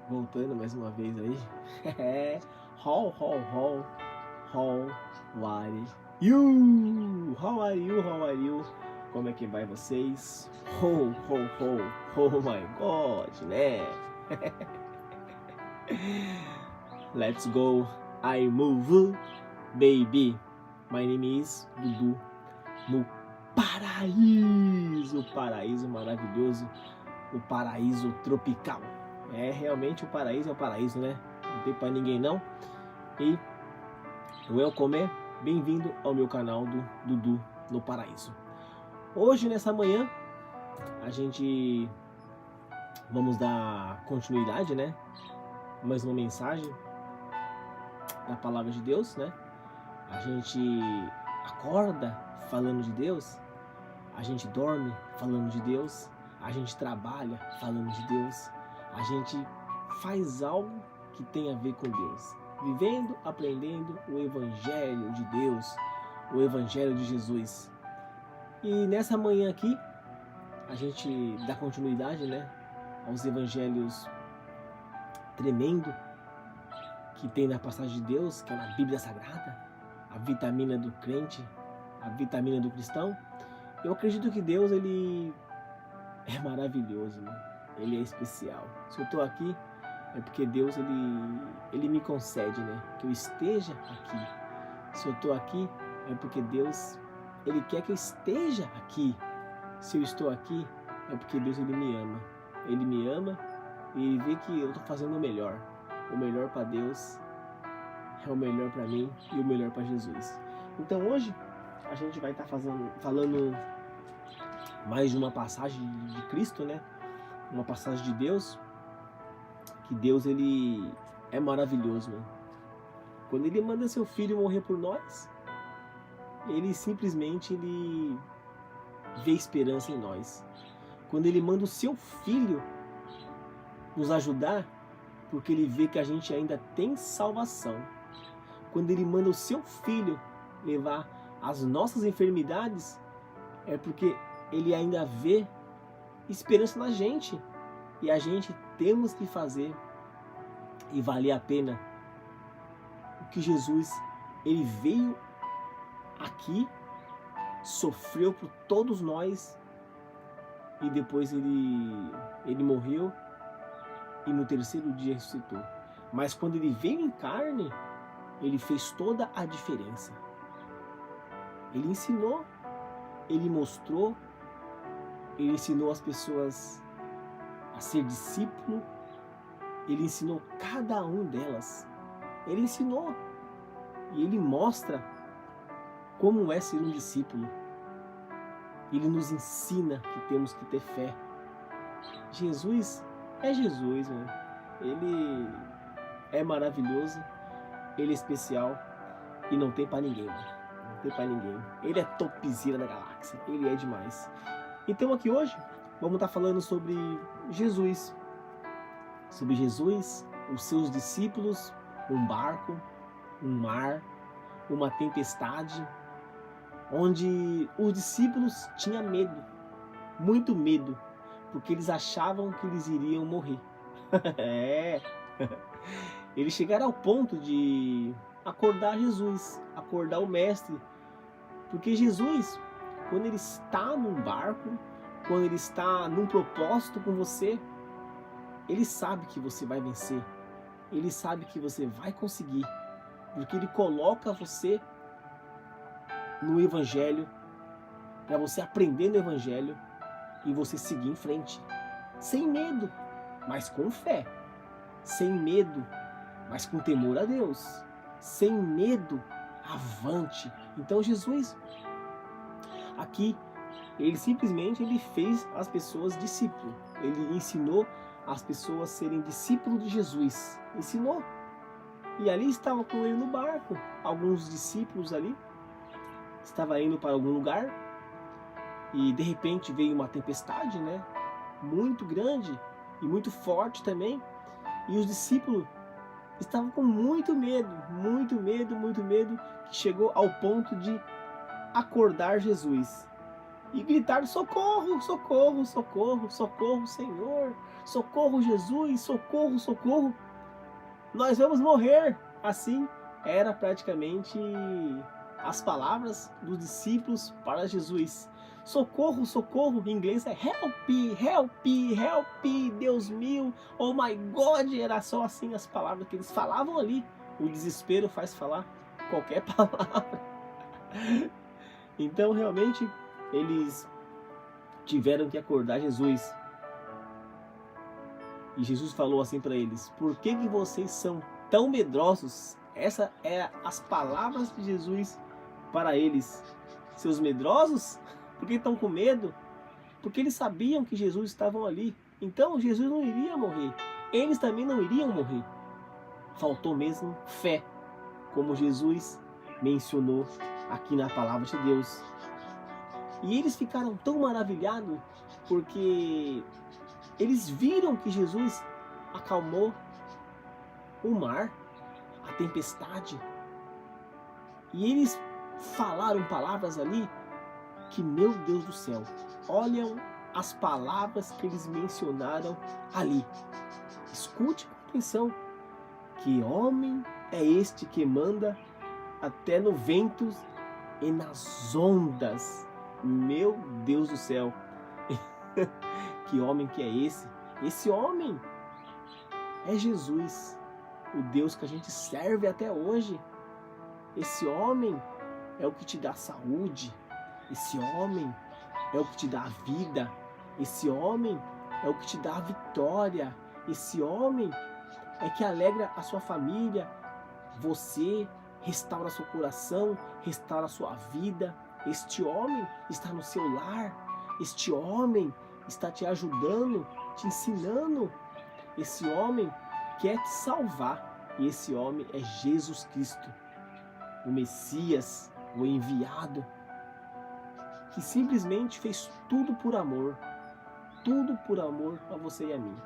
Voltando mais uma vez aí. How are you? How are you? How are you? Como é que vai vocês? Oh my God, né? Let's go, I move, baby. My name is Dudu. No paraíso maravilhoso, o paraíso tropical. É, realmente o paraíso é o paraíso, né? Não tem pra ninguém não. E welcome, bem-vindo ao meu canal do Dudu no Paraíso. Hoje, nessa manhã, a gente vamos dar continuidade, né? Mais uma mensagem da Palavra de Deus, né? A gente acorda falando de Deus, a gente dorme falando de Deus, a gente trabalha falando de Deus, a gente faz algo que tem a ver com Deus, vivendo, aprendendo o Evangelho de Deus, o Evangelho de Jesus. E nessa manhã aqui, a gente dá continuidade, né, aos Evangelhos tremendo que tem na passagem de Deus, que é na Bíblia Sagrada, a vitamina do crente, a vitamina do cristão. Eu acredito que Deus, ele é maravilhoso, né? Ele é especial. Se eu estou aqui, é porque Deus, ele me concede, né? Que eu esteja aqui. Se eu estou aqui, é porque Deus, ele quer que eu esteja aqui. Se eu estou aqui, é porque Deus, ele me ama. Ele me ama e ele vê que eu estou fazendo o melhor. O melhor para Deus é o melhor para mim e o melhor para Jesus. Então hoje, a gente vai estar falando mais de uma passagem de Cristo, né? Uma passagem de Deus, que Deus, ele é maravilhoso, né? Quando ele manda seu filho morrer por nós, ele simplesmente ele vê esperança em nós. Quando ele manda o seu filho nos ajudar, porque ele vê que a gente ainda tem salvação. Quando ele manda o seu filho levar as nossas enfermidades, é porque ele ainda vê esperança na gente. E a gente temos que fazer e valer a pena o que Jesus, ele veio aqui, sofreu por todos nós e depois ele morreu e no terceiro dia ressuscitou. Mas quando ele veio em carne, ele fez toda a diferença. Ele ensinou, ele mostrou, ele ensinou as pessoas a ser discípulo, ele ensinou cada um delas. Ele ensinou e ele mostra como é ser um discípulo. Ele nos ensina que temos que ter fé. Jesus é Jesus, né? Ele é maravilhoso, ele é especial e não tem pra ninguém, né? Não tem pra ninguém. Ele é topzera da galáxia, ele é demais. Então aqui hoje vamos estar falando sobre Jesus, os seus discípulos, um barco, um mar, uma tempestade, onde os discípulos tinham medo, muito medo, porque eles achavam que eles iriam morrer. É. Eles chegaram ao ponto de acordar Jesus, acordar o mestre, porque Jesus, quando ele está num barco, quando ele está num propósito com você, ele sabe que você vai vencer, ele sabe que você vai conseguir, porque ele coloca você no Evangelho, para você aprender no Evangelho e você seguir em frente, sem medo, mas com fé, sem medo, mas com temor a Deus, sem medo, avante. Então Jesus, aqui, ele simplesmente fez as pessoas discípulos, ele ensinou as pessoas a serem discípulos de Jesus, ensinou. E ali estava com ele no barco, alguns discípulos ali, estavam indo para algum lugar, e de repente veio uma tempestade, né? Muito grande e muito forte também, e os discípulos estavam com muito medo, que chegou ao ponto de acordar Jesus e gritar: socorro, socorro, socorro, socorro, Senhor, socorro Jesus, socorro, socorro, nós vamos morrer. Assim era praticamente as palavras dos discípulos para Jesus. Socorro, socorro, em inglês é help, help, help, Deus meu, oh my God, era só assim as palavras que eles falavam ali. O desespero faz falar qualquer palavra. Então realmente eles tiveram que acordar Jesus. E Jesus falou assim para eles: por que vocês são tão medrosos? Essa é as palavras de Jesus para eles. Seus medrosos? Porque estão com medo? Porque eles sabiam que Jesus estava ali. Então Jesus não iria morrer. Eles também não iriam morrer. Faltou mesmo fé, como Jesus mencionou aqui na palavra de Deus. E eles ficaram tão maravilhados porque eles viram que Jesus acalmou o mar, a tempestade. E eles falaram palavras ali que, meu Deus do céu, olham as palavras que eles mencionaram ali. Escute com atenção. Que homem é este que manda até no vento e nas ondas? Meu Deus do céu. Que homem que é esse? Esse homem é Jesus, o Deus que a gente serve até hoje. Esse homem é o que te dá saúde. Esse homem é o que te dá a vida. Esse homem é o que te dá a vitória. Esse homem é que alegra a sua família. Você restaura seu coração, restaura a sua vida. Este homem está no seu lar. Este homem está te ajudando, te ensinando. Esse homem quer te salvar. E esse homem é Jesus Cristo, o Messias, o enviado, que simplesmente fez tudo por amor a você e a mim.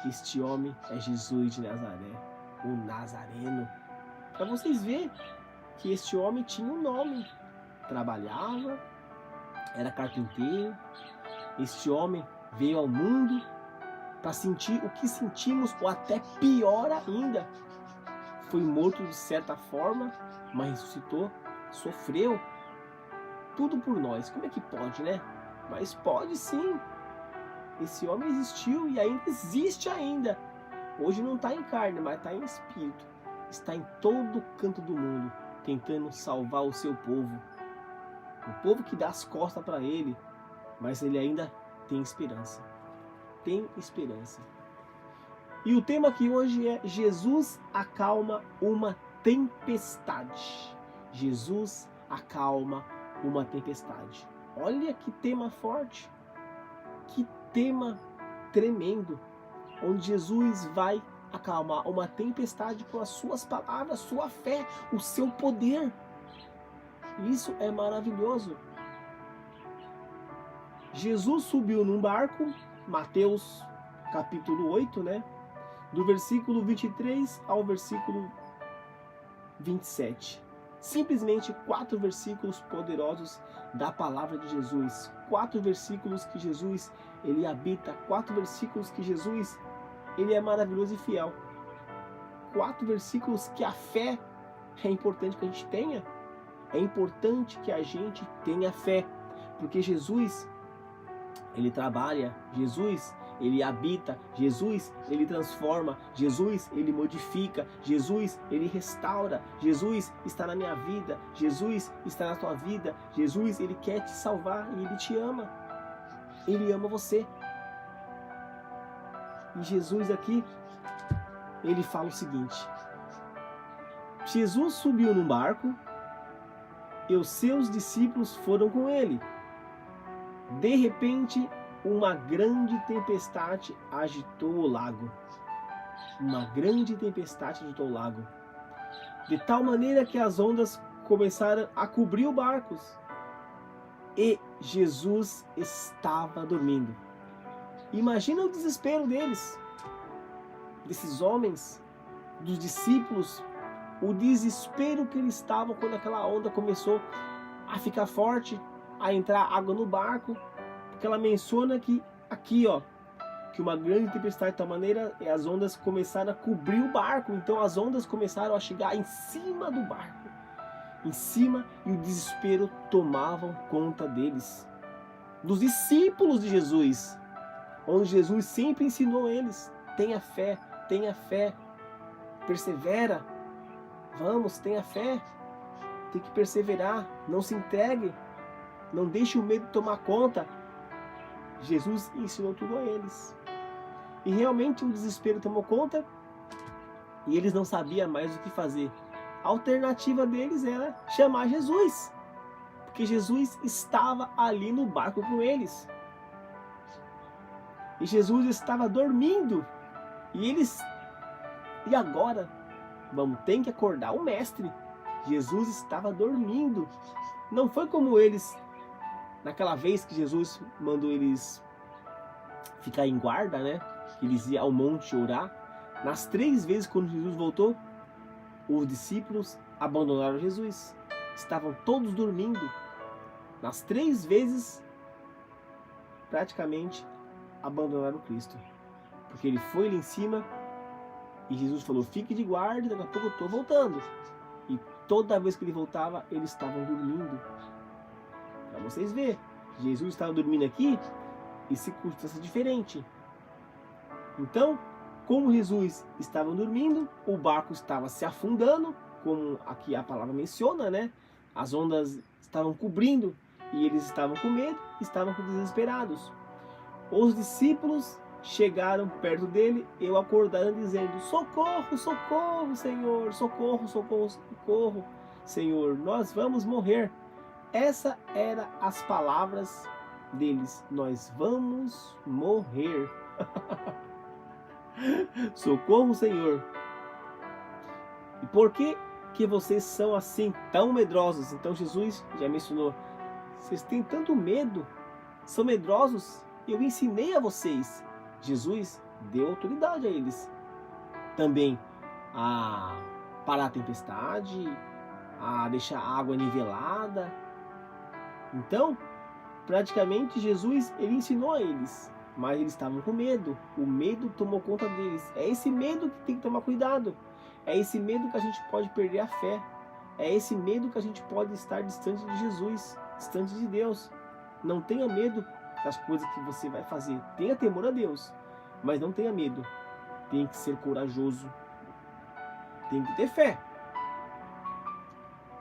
Este homem é Jesus de Nazaré, o Nazareno. Para vocês verem que este homem tinha um nome, trabalhava, era carpinteiro. Este homem veio ao mundo para sentir o que sentimos, ou até pior ainda. Foi morto de certa forma, mas ressuscitou, sofreu tudo por nós. Como é que pode, né? Mas pode sim. Esse homem existiu e ainda existe ainda. Hoje não está em carne, mas está em espírito. Está em todo canto do mundo, tentando salvar o seu povo. O povo que dá as costas para ele, mas ele ainda tem esperança. Tem esperança. E o tema aqui hoje é: Jesus acalma uma tempestade. Jesus acalma uma tempestade. Olha que tema forte. Que tema tremendo. Onde Jesus vai acalmar uma tempestade com as suas palavras, sua fé, o seu poder. Isso é maravilhoso. Jesus subiu num barco, Mateus capítulo 8, né? Do versículo 23 ao versículo 27. Simplesmente 4 versículos poderosos da palavra de Jesus. 4 versículos que Jesus, ele habita. 4 versículos que Jesus, ele é maravilhoso e fiel. 4 versículos que a fé é importante que a gente tenha. É importante que a gente tenha fé. Porque Jesus, ele trabalha. Jesus, ele habita. Jesus, ele transforma. Jesus, ele modifica. Jesus, ele restaura. Jesus está na minha vida. Jesus está na tua vida. Jesus, ele quer te salvar e ele te ama. Ele ama você. E Jesus aqui, ele fala o seguinte: Jesus subiu num barco e os seus discípulos foram com ele. De repente, uma grande tempestade agitou o lago. Uma grande tempestade agitou o lago. De tal maneira que as ondas começaram a cobrir os barcos. E Jesus estava dormindo. Imagina o desespero deles. Desses homens, dos discípulos. O desespero que eles estavam quando aquela onda começou a ficar forte, a entrar água no barco. Porque ela menciona que aqui, ó, que uma grande tempestade de tal maneira e as ondas começaram a cobrir o barco. Então as ondas começaram a chegar em cima do barco, em cima, e o desespero tomavam conta deles, dos discípulos de Jesus, onde Jesus sempre ensinou eles: tenha fé, persevera, vamos, tenha fé, tem que perseverar, não se entregue, não deixe o medo tomar conta. Jesus ensinou tudo a eles. E realmente o desespero tomou conta e eles não sabiam mais o que fazer. A alternativa deles era chamar Jesus, porque Jesus estava ali no barco com eles. E Jesus estava dormindo. E agora? Tem que acordar o mestre. Jesus estava dormindo. Não foi como eles, naquela vez que Jesus mandou eles ficar em guarda, né? Que eles iam ao monte orar. Nas 3 vezes quando Jesus voltou, os discípulos abandonaram Jesus. Estavam todos dormindo. Nas 3 vezes, praticamente, abandonaram Cristo. Porque ele foi ali em cima e Jesus falou: fique de guarda, daqui a pouco eu estou voltando. E toda vez que ele voltava, eles estavam dormindo. Para vocês verem, Jesus estava dormindo aqui e circunstância diferente. Então, como Jesus estava dormindo, o barco estava se afundando, como aqui a palavra menciona, né? As ondas estavam cobrindo e eles estavam com medo, estavam desesperados. Os discípulos chegaram perto dele, eu acordando, dizendo: socorro, socorro, Senhor, socorro, socorro, socorro, Senhor, nós vamos morrer. Essa eram as palavras deles: nós vamos morrer. Socorro, Senhor. E por que vocês são assim tão medrosos? Então Jesus já mencionou: vocês têm tanto medo, são medrosos, eu ensinei a vocês. Jesus deu autoridade a eles também a parar a tempestade, a deixar a água nivelada. Então, praticamente Jesus, ele ensinou a eles, mas eles estavam com medo. O medo tomou conta deles. É esse medo que tem que tomar cuidado. É esse medo que a gente pode perder a fé. É esse medo que a gente pode estar distante de Jesus, distante de Deus. Não tenha medo das coisas que você vai fazer. Tenha temor a Deus, mas não tenha medo. Tem que ser corajoso. Tem que ter fé.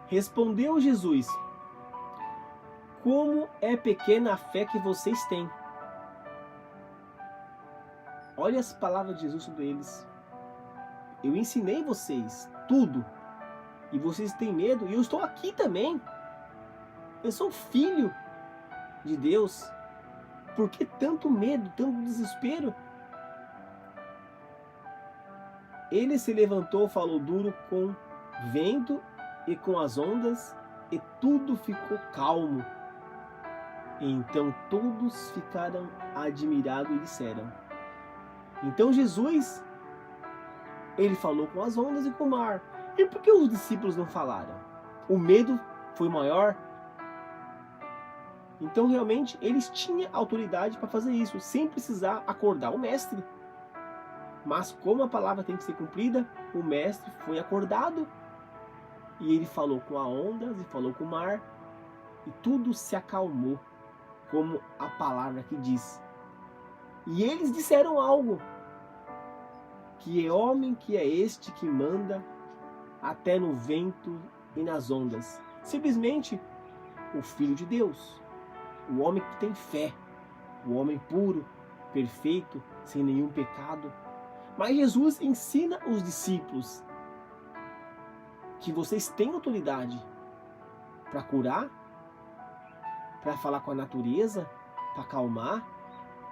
Respondeu Jesus: como é pequena a fé que vocês têm. Olha as palavras de Jesus sobre eles. Eu ensinei vocês tudo e vocês têm medo, e eu estou aqui também. Eu sou filho de Deus. Por que tanto medo, tanto desespero? Ele se levantou, falou duro com vento e com as ondas, e tudo ficou calmo. Então todos ficaram admirados e disseram: então Jesus, ele falou com as ondas e com o mar. E por que os discípulos não falaram? O medo foi maior? Então realmente eles tinham autoridade para fazer isso, sem precisar acordar o mestre. Mas como a palavra tem que ser cumprida, o mestre foi acordado e ele falou com as ondas e falou com o mar, e tudo se acalmou, como a palavra que diz. E eles disseram algo: que homem que é este que manda até no vento e nas ondas? Simplesmente o Filho de Deus, o homem que tem fé, o homem puro, perfeito, sem nenhum pecado. Mas Jesus ensina os discípulos que vocês têm autoridade para curar, para falar com a natureza, para acalmar.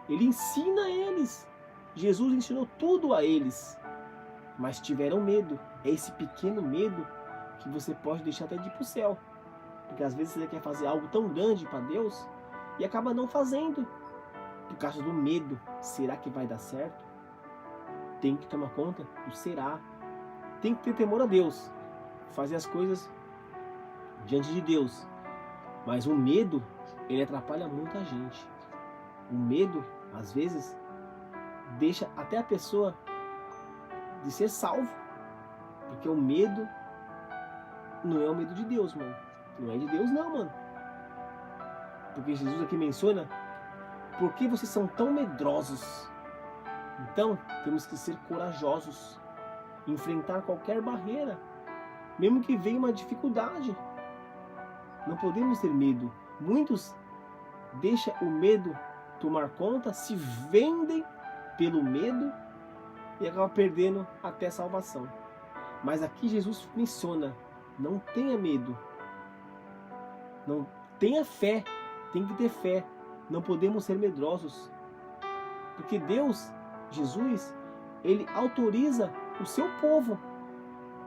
Ele ensina a eles. Jesus ensinou tudo a eles, mas tiveram medo. É esse pequeno medo que você pode deixar até de ir para o céu, porque às vezes você quer fazer algo tão grande para Deus e acaba não fazendo por causa do medo. Será que vai dar certo? Tem que tomar conta do será. Tem que ter temor a Deus, fazer as coisas diante de Deus. Mas o medo, ele atrapalha muito a gente. O medo, às vezes, deixa até a pessoa de ser salvo. Porque o medo não é o medo de Deus, mano. Não é de Deus não, mano. Porque Jesus aqui menciona: por que vocês são tão medrosos? Então, temos que ser corajosos, enfrentar qualquer barreira, mesmo que venha uma dificuldade. Não podemos ter medo. Muitos deixam o medo tomar conta, se vendem pelo medo e acabam perdendo até a salvação. Mas aqui Jesus menciona: não tenha medo, não tenha fé, tem que ter fé, não podemos ser medrosos, porque Deus, Jesus, Ele autoriza o seu povo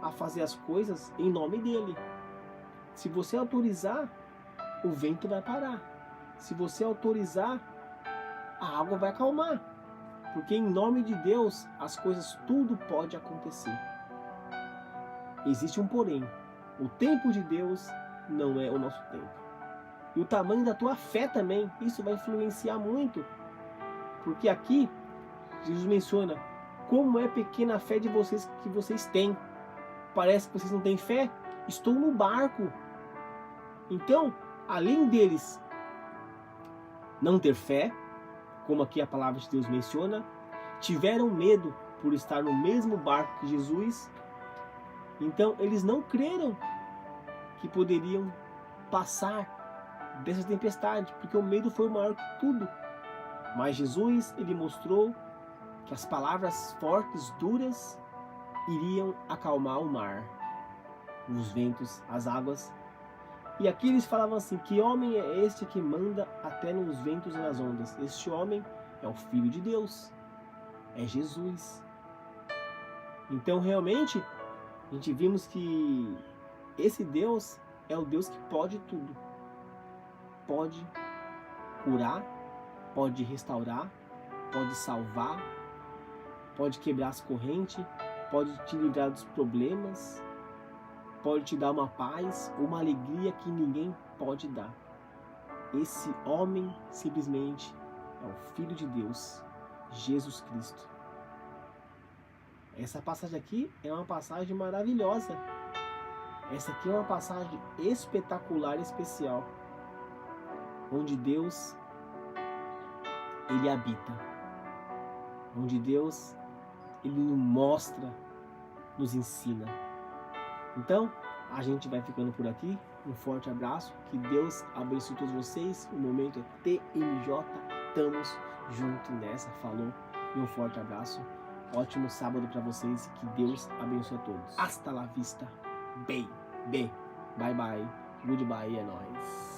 a fazer as coisas em nome dEle. Se você autorizar, o vento vai parar. Se você autorizar, a água vai acalmar. Porque em nome de Deus, as coisas, tudo pode acontecer. Existe um porém: o tempo de Deus não é o nosso tempo. E o tamanho da tua fé também, isso vai influenciar muito. Porque aqui, Jesus menciona: como é pequena a fé de vocês que vocês têm. Parece que vocês não têm fé? Estou no barco. Então, além deles não ter fé, como aqui a palavra de Deus menciona, tiveram medo por estar no mesmo barco que Jesus. Então, eles não creram que poderiam passar dessa tempestade, porque o medo foi maior que tudo. Mas Jesus, ele mostrou que as palavras fortes, duras, iriam acalmar o mar, os ventos, as águas. E aqui eles falavam assim: que homem é este que manda até nos ventos e nas ondas? Este homem é o Filho de Deus, é Jesus. Então realmente a gente vimos que esse Deus é o Deus que pode tudo. Pode curar, pode restaurar, pode salvar, pode quebrar as correntes, pode te livrar dos problemas, pode te dar uma paz, uma alegria que ninguém pode dar. Esse homem simplesmente é o Filho de Deus, Jesus Cristo. Essa passagem aqui é uma passagem maravilhosa. Essa aqui é uma passagem espetacular, especial, onde Deus, Ele habita, onde Deus, Ele nos mostra, nos ensina. Então, a gente vai ficando por aqui. Um forte abraço, que Deus abençoe todos vocês. O momento é TMJ, estamos juntos nessa, falou, e um forte abraço. Ótimo sábado para vocês, que Deus abençoe a todos. Hasta la vista, bye bye, goodbye, é nóis.